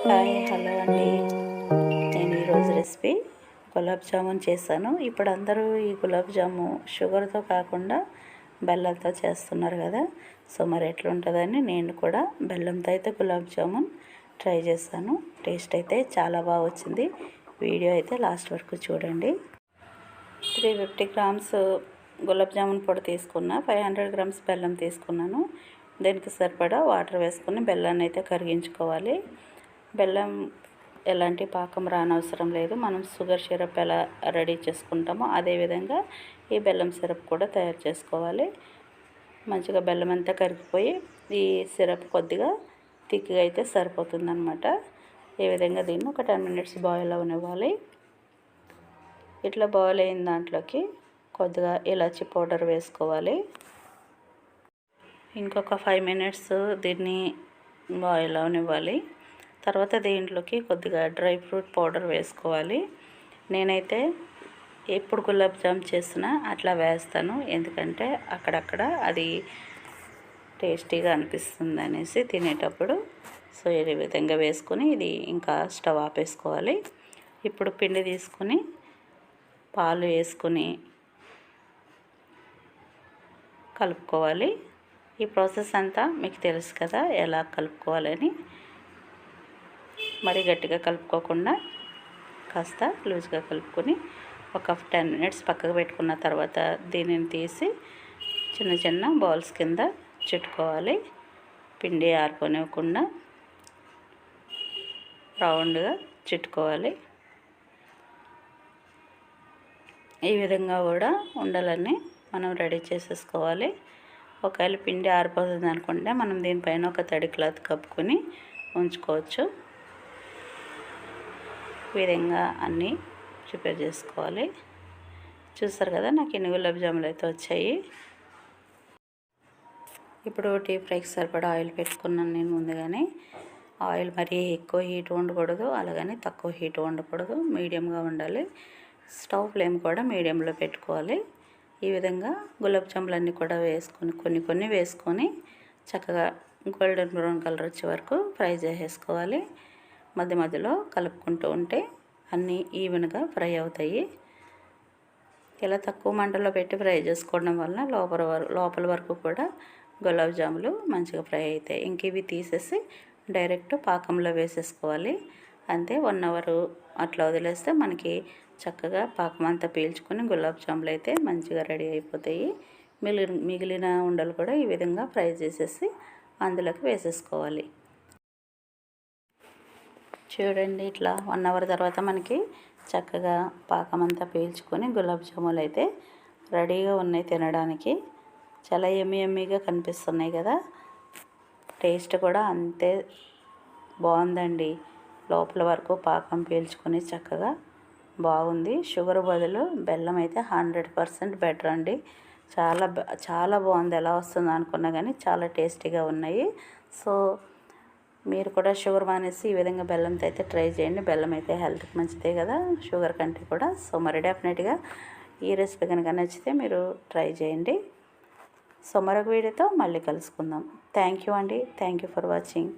Hi hello అండి. నేను ఈరోజు రెసిపీ గులాబ్ జామున్ చేశాను. ఇప్పుడు అందరూ ఈ గులాబ్ జాము షుగర్తో కాకుండా బెల్లంతో చేస్తున్నారు కదా. సో మరి ఎట్లుంటుందని నేను కూడా బెల్లంతో అయితే గులాబ్ జామున్ ట్రై చేశాను. టేస్ట్ అయితే చాలా బాగా వచ్చింది. వీడియో అయితే లాస్ట్ వరకు చూడండి. 350 గ్రామ్స్ గులాబ్ జామున్ పొడి తీసుకున్న, 500 గ్రామ్స్ బెల్లం తీసుకున్నాను. దీనికి సరిపడా వాటర్ వేసుకొని బెల్లాన్ని అయితే కరిగించుకోవాలి. బెల్లం ఎలాంటి పాకం రానవసరం లేదు. మనం షుగర్ సిరప్ ఎలా రెడీ చేసుకుంటామో అదేవిధంగా ఈ బెల్లం సిరప్ కూడా తయారు చేసుకోవాలి. మంచిగా బెల్లం అంతా కరిగిపోయి ఈ సిరప్ కొద్దిగా థిక్గా అయితే సరిపోతుందన్నమాట. ఈ విధంగా దీన్ని ఒక 10 మినిట్స్ బాయిల్ అవనివ్వాలి. ఇట్లా బాయిల్ అయిన దాంట్లోకి కొద్దిగా ఇలాచీ పౌడర్ వేసుకోవాలి. ఇంకొక 5 మినిట్స్ దీన్ని బాయిల్ అవనివ్వాలి. తర్వాత దీంట్లోకి కొద్దిగా డ్రై ఫ్రూట్ పౌడర్ వేసుకోవాలి. నేనైతే ఎప్పుడు గులాబ్ జామ్ చేసినా అట్లా వేస్తాను, ఎందుకంటే అక్కడక్కడ అది టేస్టీగా అనిపిస్తుంది అనేసి తినేటప్పుడు. సో ఈ విధంగా వేసుకొని ఇది ఇంకా స్టవ్ ఆపేసుకోవాలి. ఇప్పుడు పిండి తీసుకొని పాలు వేసుకొని కలుపుకోవాలి. ఈ ప్రాసెస్ అంతా మీకు తెలుసు కదా ఎలా కలుపుకోవాలని. మరి గట్టిగా కలుపుకోకుండా కాస్త లూజ్గా కలుపుకొని ఒక 10 మినిట్స్ పక్కకు పెట్టుకున్న తర్వాత దీనిని తీసి చిన్న చిన్న బాల్స్ కింద చుట్టుకోవాలి. పిండి ఆరిపోనివ్వకుండా రౌండ్గా చుట్టుకోవాలి. ఈ విధంగా కూడా ఉండలన్నీ మనం రెడీ చేసేసుకోవాలి. ఒకవేళ పిండి ఆరిపోతుంది అనుకుంటే మనం దీనిపైన ఒక తడి క్లాత్ కప్పుకొని ఉంచుకోవచ్చు. ఈ విధంగా అన్నీ ప్రిపేర్ చేసుకోవాలి. చూస్తారు కదా నాకు ఎన్ని గులాబ్ జాములు అయితే వచ్చాయి. ఇప్పుడు డీప్ ఫ్రైకి సరిపడా ఆయిల్ పెట్టుకున్నాను నేను ముందుగానే. ఆయిల్ మరీ ఎక్కువ హీట్ ఉండకూడదు, అలాగని తక్కువ హీట్ ఉండకూడదు, మీడియంగా ఉండాలి. స్టవ్ ఫ్లేమ్ కూడా మీడియంలో పెట్టుకోవాలి. ఈ విధంగా గులాబ్ జాములు అన్నీ కూడా వేసుకొని కొన్ని వేసుకొని చక్కగా గోల్డెన్ బ్రౌన్ కలర్ వచ్చే వరకు ఫ్రై చేసేసుకోవాలి. మధ్య మధ్యలో కలుపుకుంటూ ఉంటే అన్నీ ఈవెన్గా ఫ్రై అవుతాయి. ఇలా తక్కువ మంటలో పెట్టి ఫ్రై చేసుకోవడం వలన లోపల వరకు కూడా గులాబ్ జాములు మంచిగా ఫ్రై అవుతాయి. ఇంక ఇవి తీసేసి డైరెక్ట్ పాకంలో వేసేసుకోవాలి. అంతే 1 అవర్ అట్లా వదిలేస్తే మనకి చక్కగా పాకం అంతా పీల్చుకొని గులాబ్ జాములు అయితే మంచిగా రెడీ అయిపోతాయి. మిగిలిన ఉండలు కూడా ఈ విధంగా ఫ్రై చేసేసి అందులోకి వేసేసుకోవాలి. చూడండి ఇట్లా 1 అవర్ తర్వాత మనకి చక్కగా పాకం అంతా పీల్చుకొని గులాబ్ జాములు అయితే రెడీగా ఉన్నాయి తినడానికి. చాలా యమ్మీగా కనిపిస్తున్నాయి కదా. టేస్ట్ కూడా అంతే బాగుందండి. లోపల వరకు పాకం పీల్చుకొని చక్కగా బాగుంది. షుగర్ బదులు బెల్లం అయితే 100% బెటర్ అండి. చాలా బాగుంది. ఎలా వస్తుందో అనుకున్నా కానీ చాలా టేస్టీగా ఉన్నాయి. సో మీరు కూడా షుగర్ మానేసి ఈ విధంగా బెల్లంతో అయితే ట్రై చేయండి. బెల్లం అయితే హెల్త్కి మంచిదే కదా షుగర్ కంటే కూడా. సో మరి డెఫినెట్గా ఈ రెసిపీ కనుక నచ్చితే మీరు ట్రై చేయండి. సో మరొక వీడియోతో మళ్ళీ కలుసుకుందాం. థ్యాంక్ యూ అండి. Thank you for watching.